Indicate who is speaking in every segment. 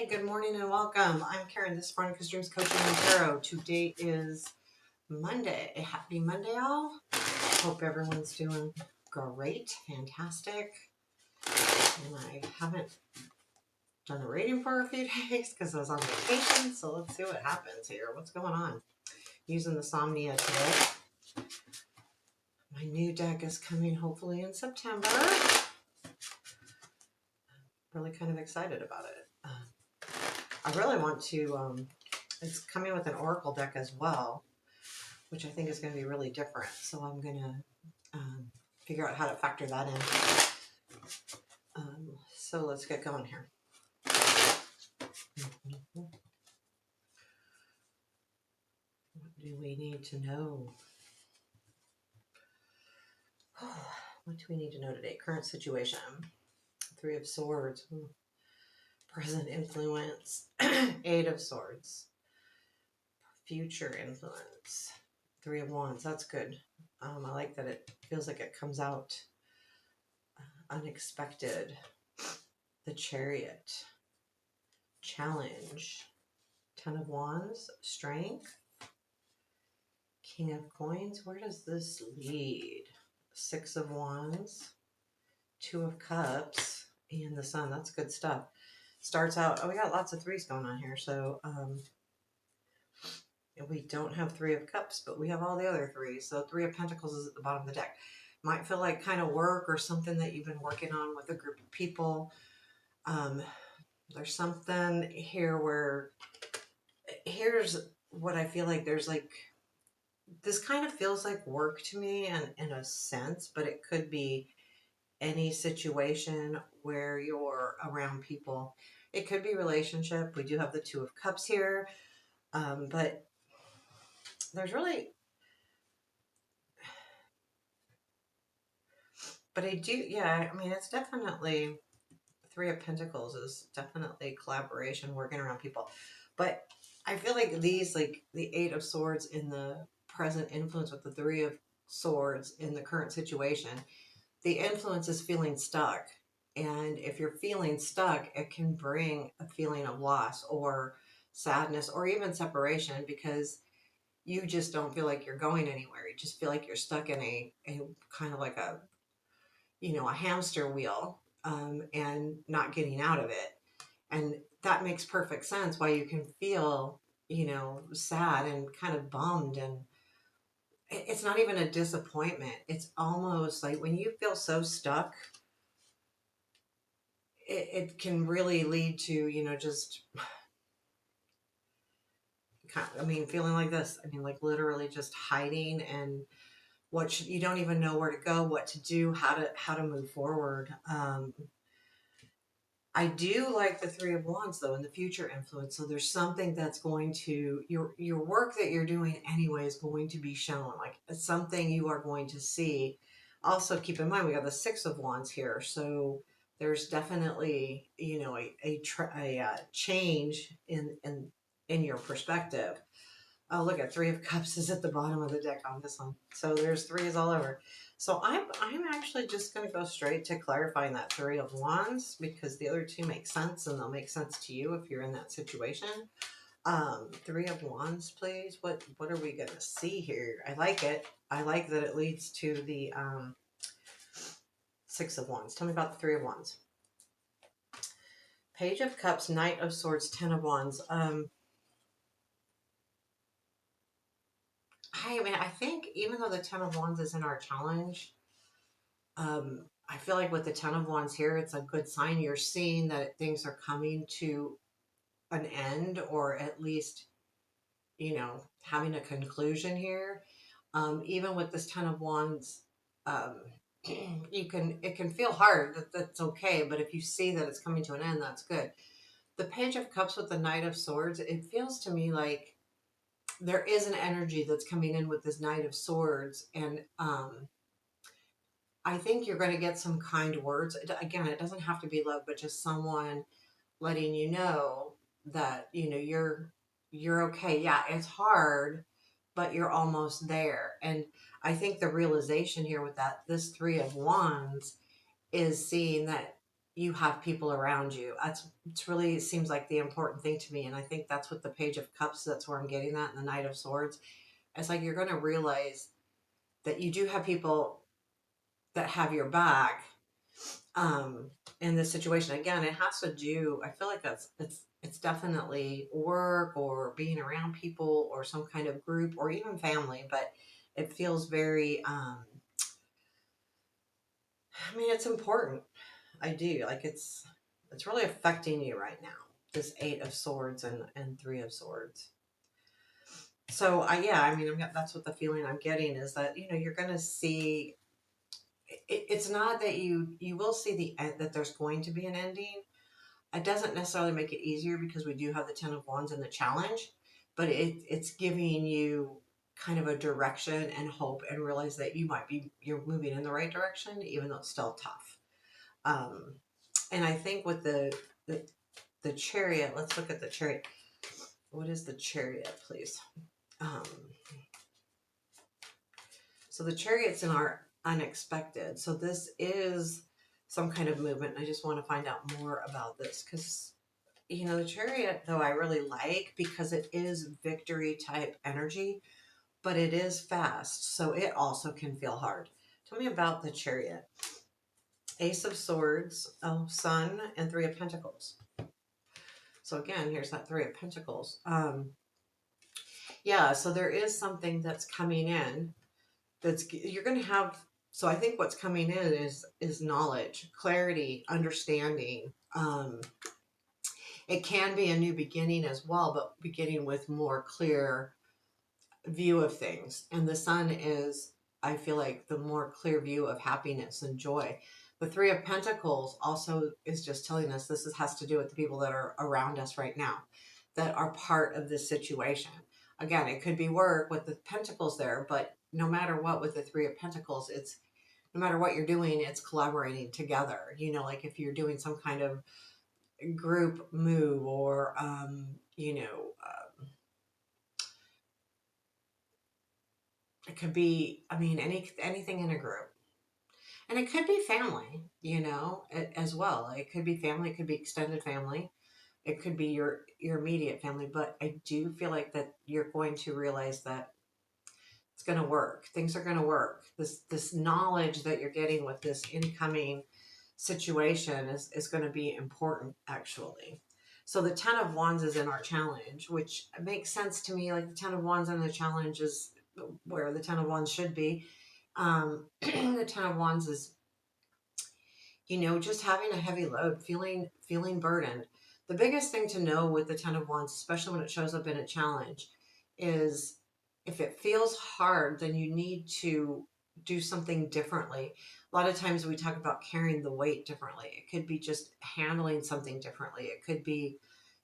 Speaker 1: Hey, good morning and welcome. I'm Karen, this is Veronica's Dreams Coaching and Tarot. Today is Monday. Happy Monday, all. Hope everyone's doing great, fantastic. And I haven't done the reading for a few days because I was on vacation. So let's see what happens here. What's going on? Using the Somnia today. My new deck is coming hopefully in September. Really kind of excited about it. I really want to, it's coming with an oracle deck as well, which I think is going to be really different. So I'm going to figure out how to factor that in. So let's get going here. What do we need to know? What do we need to know today? Current situation. Three of Swords. Present influence. Eight of Swords. Future influence. Three of Wands. That's good. I like that it feels like it comes out unexpected. The Chariot. Challenge. Ten of Wands. Strength. King of Coins. Where does this lead? Six of Wands. Two of Cups. And the Sun. That's good stuff. Starts out, oh, we got lots of threes going on here. So we don't have Three of Cups, but we have all the other threes. So Three of Pentacles is at the bottom of the deck. Might feel like kind of work or something that you've been working on with a group of people. There's something here where, here's what I feel like there's like, this kind of feels like work to me and in a sense, but it could be any situation where you're around people. It could be relationship. We do have the Two of Cups here, but there's really, but I do, yeah, I mean, it's definitely, Three of Pentacles is definitely collaboration, working around people. But I feel like these, like the Eight of Swords in the present influence with the Three of Swords in the current situation, the influence is feeling stuck. And if you're feeling stuck, it can bring a feeling of loss or sadness or even separation because you just don't feel like you're going anywhere. You just feel like you're stuck in a kind of like a, a hamster wheel, and not getting out of it. And that makes perfect sense why you can feel, sad and kind of bummed. And it's not even a disappointment. It's almost like when you feel so stuck, it can really lead to, just, feeling like this. Like literally just hiding and you don't even know where to go, what to do, how to move forward. I do like the Three of Wands though in the future influence. So there's something that's going to, your work that you're doing anyway is going to be shown. Like it's something you are going to see. Also keep in mind we got the Six of Wands here. So there's definitely, a change in your perspective. Oh, look at Three of Cups is at the bottom of the deck on this one. So there's threes all over. So I'm actually just going to go straight to clarifying that Three of Wands because the other two make sense and they'll make sense to you if you're in that situation. Three of Wands, please. What are we going to see here? I like it. I like that it leads to the Six of Wands. Tell me about the Three of Wands. Page of Cups, Knight of Swords, Ten of Wands. I think even though the Ten of Wands is in our challenge, I feel like with the Ten of Wands here, it's a good sign. You're seeing that things are coming to an end, or at least, having a conclusion here. Even with this Ten of Wands, it can feel hard. That's okay, but if you see that it's coming to an end, that's good. The Page of Cups with the Knight of Swords, it feels to me like there is an energy that's coming in with this Knight of Swords, and I think you're going to get some kind words. Again, it doesn't have to be love, but just someone letting you know that, you're okay. Yeah, it's hard, but you're almost there. And I think the realization here with this Three of Wands is seeing that you have people around you. It's really seems like the important thing to me. And I think that's what the Page of Cups, that's where I'm getting that, and the Knight of Swords. It's like you're going to realize that you do have people that have your back in this situation. Again, it has to do, I feel like it's definitely work or being around people or some kind of group or even family, but it feels very, I mean, it's important. I do. Like it's really affecting you right now. This Eight of Swords and Three of Swords. So yeah, I mean, that's what the feeling I'm getting is that, you're going to see it's not that you will see the end, that there's going to be an ending. It doesn't necessarily make it easier because we do have the Ten of Wands in the challenge, but it's giving you kind of a direction and hope, and realize that you're moving in the right direction, even though it's still tough. Um, and I think with the Chariot, let's look at the Chariot. What is the Chariot, please? Um, so the Chariot's in our unexpected. So this is some kind of movement. And I just want to find out more about this because, the Chariot, though, I really like because it is victory type energy, but it is fast. So it also can feel hard. Tell me about the Chariot. Ace of Swords, Sun, and Three of Pentacles. So again, here's that Three of Pentacles. Yeah, so there is something that's coming in that's you're going to have. So I think what's coming in is knowledge, clarity, understanding. It can be a new beginning as well, but beginning with more clear view of things. And the Sun is, I feel like, the more clear view of happiness and joy. The Three of Pentacles also is just telling us has to do with the people that are around us right now, that are part of this situation. Again, it could be work with the Pentacles there, but no matter what, with the Three of Pentacles, it's no matter what you're doing, it's collaborating together. Like if you're doing some kind of group move or, it could be, I mean, anything in a group. And it could be family, as well. It could be family, it could be extended family, it could be your immediate family. But I do feel like that you're going to realize that it's going to work. Things are going to work. This knowledge that you're getting with this incoming situation is going to be important, actually. So the Ten of Wands is in our challenge, which makes sense to me. Like the Ten of Wands in the challenge is where the Ten of Wands should be. The Ten of Wands is, just having a heavy load, feeling burdened. The biggest thing to know with the Ten of Wands, especially when it shows up in a challenge, is if it feels hard, then you need to do something differently. A lot of times we talk about carrying the weight differently. It could be just handling something differently. It could be,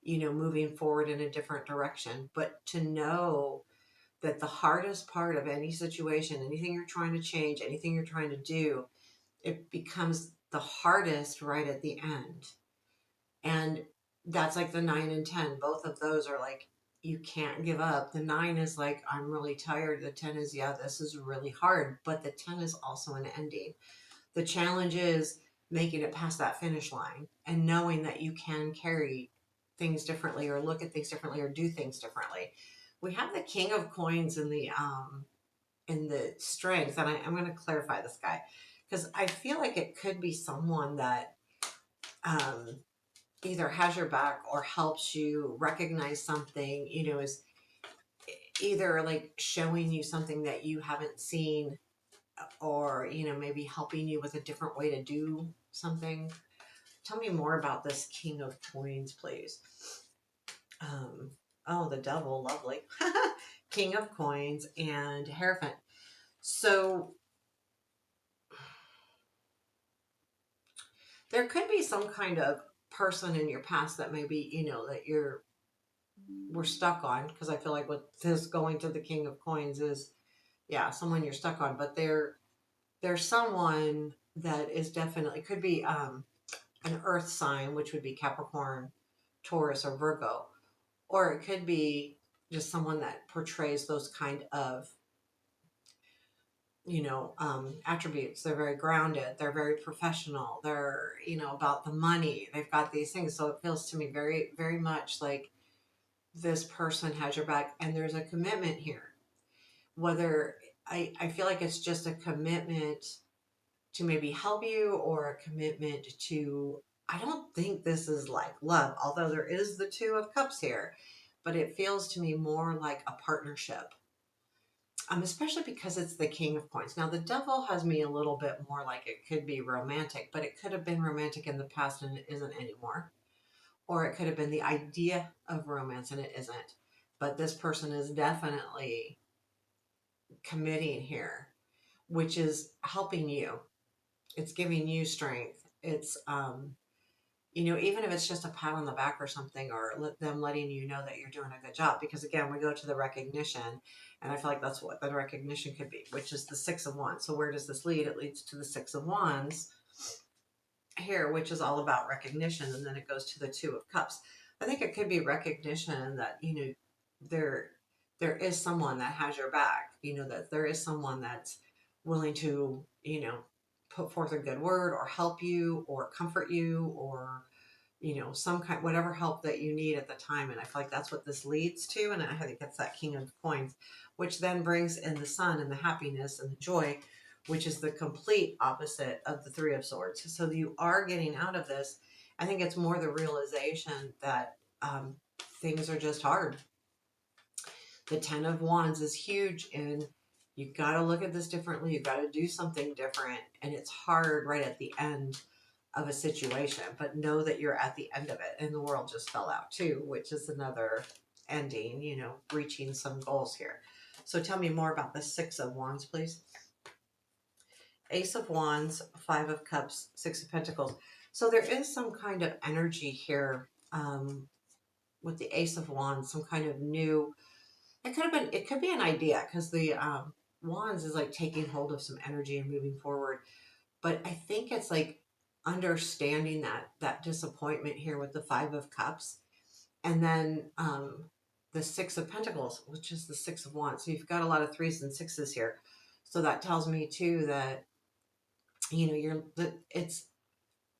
Speaker 1: moving forward in a different direction. But to know that the hardest part of any situation, anything you're trying to change, anything you're trying to do, it becomes the hardest right at the end. And that's like the 9 and 10. Both of those are like, you can't give up. The 9 is like, I'm really tired. The 10 is, yeah, this is really hard. But the 10 is also an ending. The challenge is making it past that finish line and knowing that you can carry things differently or look at things differently or do things differently. We have the King of Coins in the strength, and I'm going to clarify this guy because I feel like it could be someone that um, either has your back or helps you recognize something, is either like showing you something that you haven't seen or, maybe helping you with a different way to do something. Tell me more about this King of Coins, please. Um, oh, the Devil, lovely. King of Coins and Hierophant. So there could be some kind of person in your past that maybe, that we're stuck on, because I feel like what this going to the King of Coins is, yeah, someone you're stuck on, but there's someone that is definitely could be an earth sign, which would be Capricorn, Taurus, or Virgo, or it could be just someone that portrays those kind of attributes. They're very grounded. They're very professional. They're, about the money. They've got these things. So it feels to me very, very much like this person has your back and there's a commitment here. Whether I feel like it's just a commitment to maybe help you or a commitment to, I don't think this is like love, although there is the Two of Cups here, but it feels to me more like a partnership. Especially because it's the King of Coins. Now, the Devil has me a little bit more like it could be romantic, but it could have been romantic in the past and it isn't anymore. Or it could have been the idea of romance and it isn't. But this person is definitely committing here, which is helping you. It's giving you strength. It's even if it's just a pat on the back or something, or them letting you know that you're doing a good job. Because again, we go to the recognition, and I feel like that's what the recognition could be, which is the Six of Wands. So where does this lead? It leads to the Six of Wands here, which is all about recognition, and then it goes to the Two of Cups. I think it could be recognition that there there is someone that has your back. That there is someone that's willing to put forth a good word or help you or comfort you or some kind, whatever help that you need at the time. And I feel like that's what this leads to. And I think that's that King of Coins, which then brings in the sun and the happiness and the joy, which is the complete opposite of the Three of Swords. So you are getting out of this. I think it's more the realization that things are just hard. The Ten of Wands is huge, and you've got to look at this differently. You've got to do something different. And it's hard right at the end of a situation, but know that you're at the end of it. And the world just fell out too, which is another ending, reaching some goals here. So tell me more about the Six of Wands, please. Ace of Wands, Five of Cups, Six of Pentacles. So there is some kind of energy here with the Ace of Wands, some kind of new, it could be an idea because the Wands is like taking hold of some energy and moving forward. But I think it's like understanding that disappointment here with the Five of Cups, and then the Six of Pentacles, which is the Six of Wands. So you've got a lot of threes and sixes here. So that tells me too that it's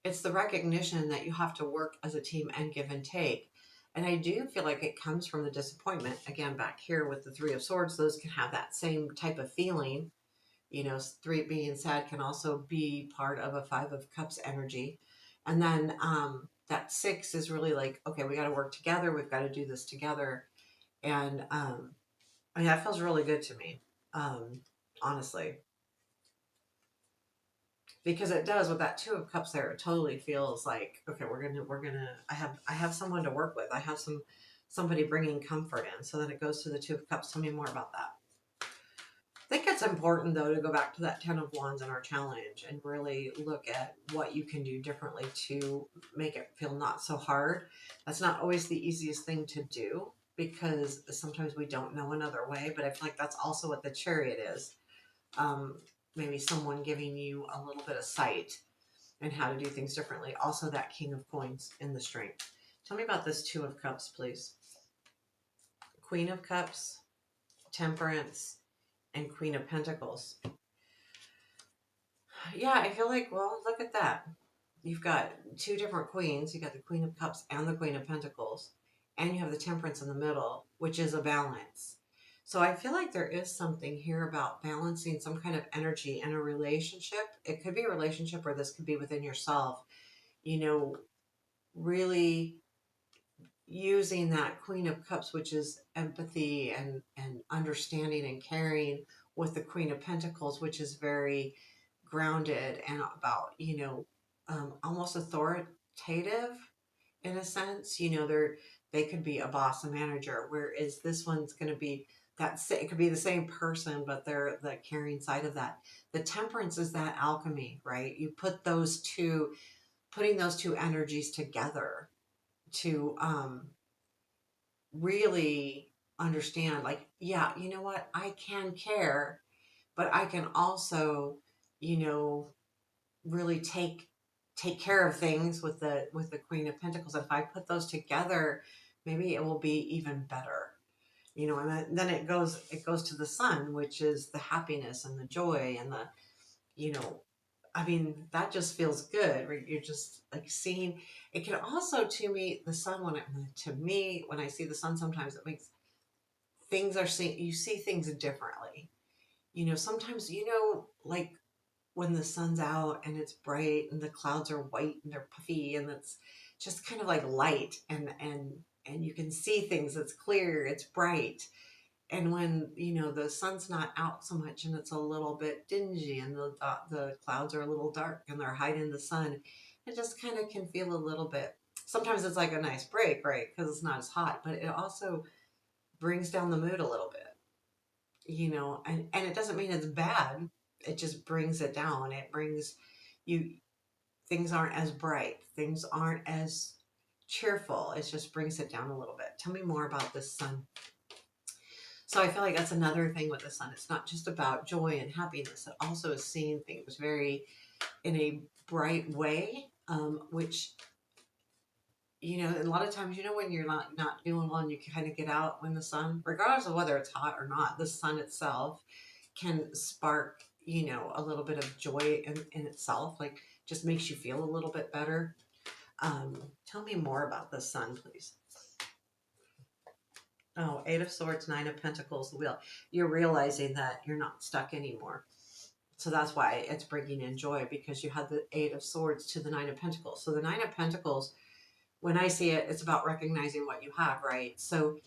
Speaker 1: the recognition that you have to work as a team and give and take. And I do feel like it comes from the disappointment. Again, back here with the Three of Swords, those can have that same type of feeling. Three being sad can also be part of a Five of Cups energy. And then that six is really like, okay, we got to work together. We've got to do this together. And that feels really good to me, honestly, because it does with that Two of Cups there. It totally feels like, okay, we're gonna. I have someone to work with. I have somebody bringing comfort in. So then it goes to the Two of Cups. Tell me more about that. I think it's important, though, to go back to that Ten of Wands in our challenge and really look at what you can do differently to make it feel not so hard. That's not always the easiest thing to do because sometimes we don't know another way, but I feel like that's also what the Chariot is. Maybe someone giving you a little bit of sight and how to do things differently. Also, that King of Coins in the Strength. Tell me about this Two of Cups, please. Queen of Cups, Temperance, and Queen of Pentacles. Yeah, I feel like, well, look at that. You've got two different queens. You got the Queen of Cups and the Queen of Pentacles. And you have the Temperance in the middle, which is a balance. So I feel like there is something here about balancing some kind of energy in a relationship. It could be a relationship or this could be within yourself. Really using that Queen of Cups, which is empathy and understanding and caring, with the Queen of Pentacles, which is very grounded and about, almost authoritative in a sense. They could be a boss, a manager, whereas this one's going to be it could be the same person, but they're the caring side of that. The Temperance is that alchemy, right? You putting those two energies together to really understand, like, yeah, you know what, I can care, but I can also, you know, really take care of things with the Queen of Pentacles. If I put those together, maybe it will be even better. you know, and then it goes to the sun, which is the happiness and the joy and the, you know, I mean, that just feels good, right? You're just like seeing. It can also, to me, the sun. To me, when I see the sun, sometimes it makes things are seen. You see things differently. You know, sometimes like when the sun's out and it's bright and the clouds are white and they're puffy and it's just kind of like light and you can see things. It's clear. It's bright. And when the sun's not out so much and it's a little bit dingy and the clouds are a little dark and they're hiding the sun, it just kind of can feel a little bit. Sometimes it's like a nice break, right? Because it's not as hot, but it also brings down the mood a little bit, and it doesn't mean it's bad. It just brings it down. It brings you things aren't as bright, things aren't as cheerful. It just brings it down a little bit. Tell me more about this sun. So I feel like that's another thing with the sun. It's not just about joy and happiness. It also is seeing things very in a bright way, which a lot of times, when you're not doing well and you kind of get out when the sun, regardless of whether it's hot or not, the sun itself can spark, a little bit of joy in itself, like just makes you feel a little bit better. Tell me more about the sun, please. Oh, Eight of Swords, Nine of Pentacles, the Wheel. You're realizing that you're not stuck anymore. So that's why it's bringing in joy, because you had the Eight of Swords to the Nine of Pentacles. So the Nine of Pentacles, when I see it, it's about recognizing what you have, right? So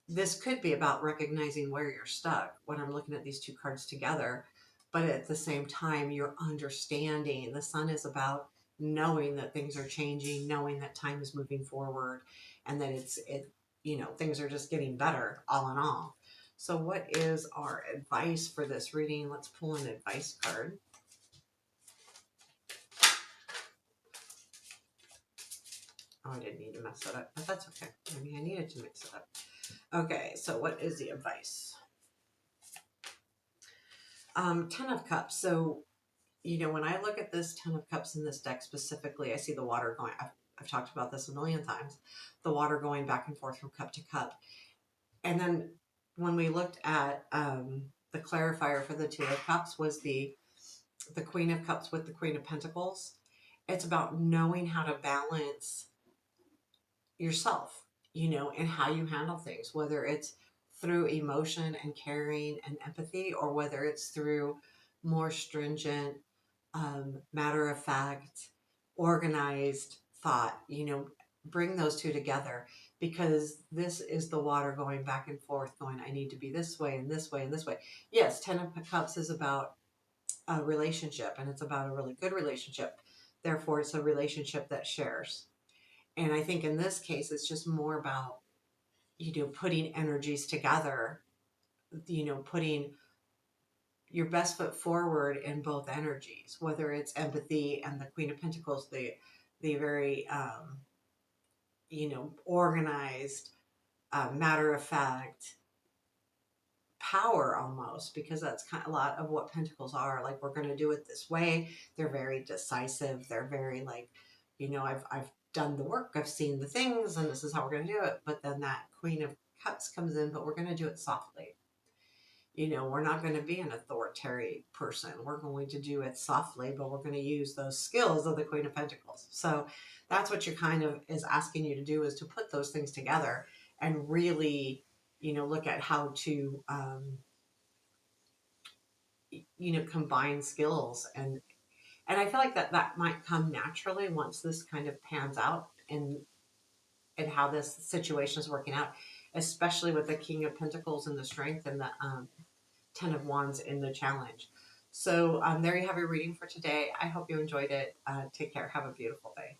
Speaker 1: this could be about recognizing where you're stuck when I'm looking at these two cards together. But at the same time, you're understanding. The sun is about knowing that things are changing, knowing that time is moving forward, and that things are just getting better all in all. So what is our advice for this reading? Let's pull an advice card. Oh, I didn't need to mess it up, but that's okay. Maybe I needed to mix it up. Okay, so what is the advice? Ten of Cups. So, when I look at this Ten of Cups in this deck specifically, I see the water going. I've talked about this a million times. The water going back and forth from cup to cup. And then when we looked at the clarifier for the Two of Cups was the Queen of Cups with the Queen of Pentacles. It's about knowing how to balance yourself, and how you handle things, whether it's through emotion and caring and empathy, or whether it's through more stringent, matter of fact, organized thought. Bring those two together, because this is the water going back and forth, going, I need to be this way and this way and this way. Yes, Ten of Cups is about a relationship, and it's about a really good relationship. Therefore, it's a relationship that shares. And I think in this case, it's just more about, putting energies together, putting your best foot forward in both energies, whether it's empathy and the Queen of Pentacles, the very, organized, matter of fact, power almost, because that's kind of a lot of what Pentacles are. Like, we're going to do it this way. They're very decisive. They're very like, I've done the work. I've seen the things, and this is how we're going to do it. But then that Queen of Cups comes in, but we're going to do it softly. We're not going to be an authoritarian person. We're going to do it softly, but we're going to use those skills of the Queen of Pentacles. So that's what you're kind of is asking you to do, is to put those things together and really, look at how to, combine skills. And I feel like that might come naturally once this kind of pans out, and how this situation is working out, especially with the King of Pentacles and the Strength, and the Ten of Wands in the challenge. So there you have your reading for today. I hope you enjoyed it. Take care. Have a beautiful day.